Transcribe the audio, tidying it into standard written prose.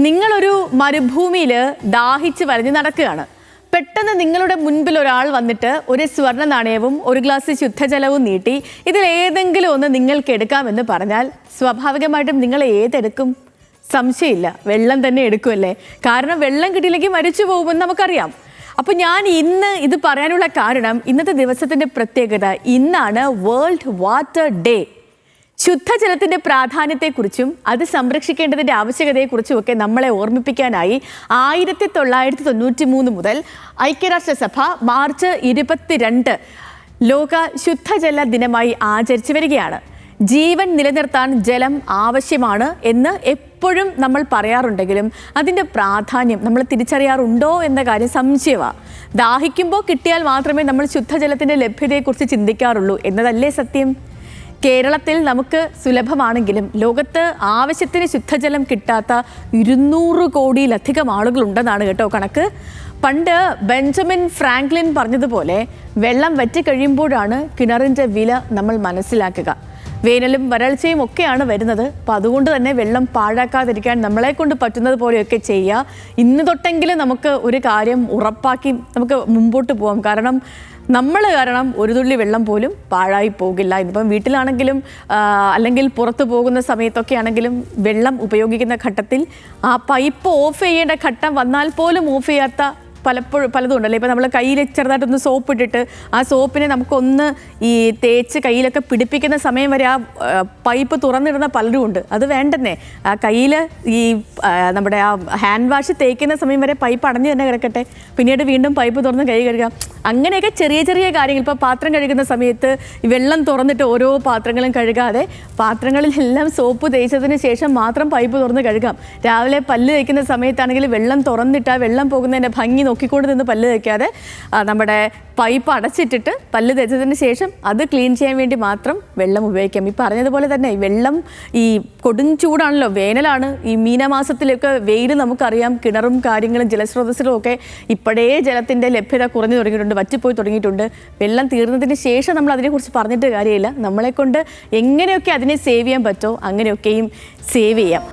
നിങ്ങളൊരു മരുഭൂമിയിൽ ദാഹിച്ച് വലഞ്ഞു നടക്കുകയാണ്. പെട്ടെന്ന് നിങ്ങളുടെ മുൻപിൽ ഒരാൾ വന്നിട്ട് ഒരു സ്വർണ്ണ നാണയവും ഒരു ഗ്ലാസ് ശുദ്ധജലവും നീട്ടി ഇതിലേതെങ്കിലും ഒന്ന് നിങ്ങൾക്ക് എടുക്കാമെന്ന് പറഞ്ഞാൽ സ്വാഭാവികമായിട്ടും നിങ്ങൾ ഏതെടുക്കും? സംശയമില്ല, വെള്ളം തന്നെ എടുക്കുമല്ലേ. കാരണം വെള്ളം കിട്ടിയില്ലെങ്കിൽ മരിച്ചു പോകുമെന്ന് നമുക്കറിയാം. അപ്പോൾ ഞാൻ ഇന്ന് ഇത് പറയാനുള്ള കാരണം, ഇന്നത്തെ ദിവസത്തിൻ്റെ പ്രത്യേകത, ഇന്നാണ് വേൾഡ് വാട്ടർ ഡേ. ശുദ്ധജലത്തിൻ്റെ പ്രാധാന്യത്തെക്കുറിച്ചും അത് സംരക്ഷിക്കേണ്ടതിൻ്റെ ആവശ്യകതയെക്കുറിച്ചും ഒക്കെ നമ്മളെ ഓർമ്മിപ്പിക്കാനായി 1993 മുതൽ ഐക്യരാഷ്ട്രസഭ മാർച്ച് 22 ലോക ശുദ്ധജല ദിനമായി ആചരിച്ചു വരികയാണ്. ജീവൻ നിലനിർത്താൻ ജലം ആവശ്യമാണ് എന്ന് എപ്പോഴും നമ്മൾ പറയാറുണ്ടെങ്കിലും അതിൻ്റെ പ്രാധാന്യം നമ്മൾ തിരിച്ചറിയാറുണ്ടോ എന്ന കാര്യം സംശയമാണ്. ദാഹിക്കുമ്പോൾ കിട്ടിയാൽ മാത്രമേ നമ്മൾ ശുദ്ധജലത്തിൻ്റെ ലഭ്യതയെക്കുറിച്ച് ചിന്തിക്കാറുള്ളൂ എന്നതല്ലേ സത്യം? കേരളത്തിൽ നമുക്ക് സുലഭമാണെങ്കിലും ലോകത്ത് ആവശ്യത്തിന് ശുദ്ധജലം കിട്ടാത്ത 200 കോടിയിലധികം ആളുകളുണ്ടെന്നാണ് കേട്ടോ കണക്ക്. പണ്ട് ബെഞ്ചമിൻ ഫ്രാങ്ക്ലിൻ പറഞ്ഞതുപോലെ വെള്ളം വറ്റിക്കഴിയുമ്പോഴാണ് കിണറിൻ്റെ വില നമ്മൾ മനസ്സിലാക്കുക. വേനലും വരൾച്ചയും ഒക്കെയാണ് വരുന്നത്. അപ്പോൾ അതുകൊണ്ട് തന്നെ വെള്ളം പാഴാക്കാതിരിക്കാൻ നമ്മളെ കൊണ്ട് പറ്റുന്നത് പോലെയൊക്കെ ചെയ്യുക. ഇന്ന് തൊട്ടെങ്കിലും നമുക്ക് ഒരു കാര്യം ഉറപ്പാക്കി നമുക്ക് മുമ്പോട്ട് പോകാം. കാരണം നമ്മൾ കാരണം ഒരു തുള്ളി വെള്ളം പോലും പാഴായി പോകില്ല. ഇന്നിപ്പം വീട്ടിലാണെങ്കിലും അല്ലെങ്കിൽ പുറത്ത് പോകുന്ന സമയത്തൊക്കെ ആണെങ്കിലും വെള്ളം ഉപയോഗിക്കുന്ന ഘട്ടത്തിൽ ആ പൈപ്പ് ഓഫ് ചെയ്യേണ്ട ഘട്ടം വന്നാൽ പോലും ഓഫ് ചെയ്യാത്ത പലതും ഉണ്ടല്ലോ. ഇപ്പോൾ നമ്മൾ കയ്യിൽ ചെറുതായിട്ടൊന്ന് സോപ്പ് ഇട്ടിട്ട് ആ സോപ്പിനെ നമുക്കൊന്ന് ഈ തേച്ച് കയ്യിലൊക്കെ പിടിപ്പിക്കുന്ന സമയം വരെ ആ പൈപ്പ് തുറന്നിടുന്ന പലരും ഉണ്ട്. അത് വേണ്ടെന്നേ, ആ കയ്യിൽ ഈ നമ്മുടെ ആ ഹാൻഡ് വാഷ് തേക്കുന്ന സമയം വരെ പൈപ്പ് അടഞ്ഞു തന്നെ കിടക്കട്ടെ, പിന്നീട് വീണ്ടും പൈപ്പ് തുറന്ന് കൈ കഴുകാം. അങ്ങനെയൊക്കെ ചെറിയ ചെറിയ കാര്യങ്ങൾ. ഇപ്പോൾ പാത്രം കഴുകുന്ന സമയത്ത് വെള്ളം തുറന്നിട്ട് ഓരോ പാത്രങ്ങളും കഴുകാതെ പാത്രങ്ങളിലെല്ലാം സോപ്പ് തേച്ചതിന് ശേഷം മാത്രം പൈപ്പ് തുറന്ന് കഴുകാം. രാവിലെ പല്ല് തേക്കുന്ന സമയത്താണെങ്കിൽ വെള്ളം തുറന്നിട്ട് ആ വെള്ളം പോകുന്നതിൻ്റെ ഭംഗി നോക്കിക്കൊണ്ട് നിന്ന് പല്ല് തേക്കാതെ നമ്മുടെ പൈപ്പ് അടച്ചിട്ടിട്ട് പല്ല് തേച്ചതിന് ശേഷം അത് ക്ലീൻ ചെയ്യാൻ വേണ്ടി മാത്രം വെള്ളം ഉപയോഗിക്കാം. ഈ പറഞ്ഞതുപോലെ തന്നെ വെള്ളം ഈ കൊടും ചൂടാണല്ലോ, വേനലാണ്. ഈ മീനമാസത്തിലൊക്കെ വെയിൽ നമുക്കറിയാം. കിണറും കാര്യങ്ങളും ജലസ്രോതസ്സുകളും ഒക്കെ ഇപ്പോഴേ ജലത്തിൻ്റെ ലഭ്യത കുറഞ്ഞു തുടങ്ങിയിട്ടുണ്ട്, വറ്റിപ്പോയി തുടങ്ങിയിട്ടുണ്ട്. വെള്ളം തീർന്നതിന് ശേഷം നമ്മൾ അതിനെക്കുറിച്ച് പറഞ്ഞിട്ട് കാര്യമില്ല. നമ്മളെക്കൊണ്ട് എങ്ങനെയൊക്കെ അതിനെ സേവ് ചെയ്യാൻ പറ്റുമോ അങ്ങനെയൊക്കെയും സേവ് ചെയ്യാം.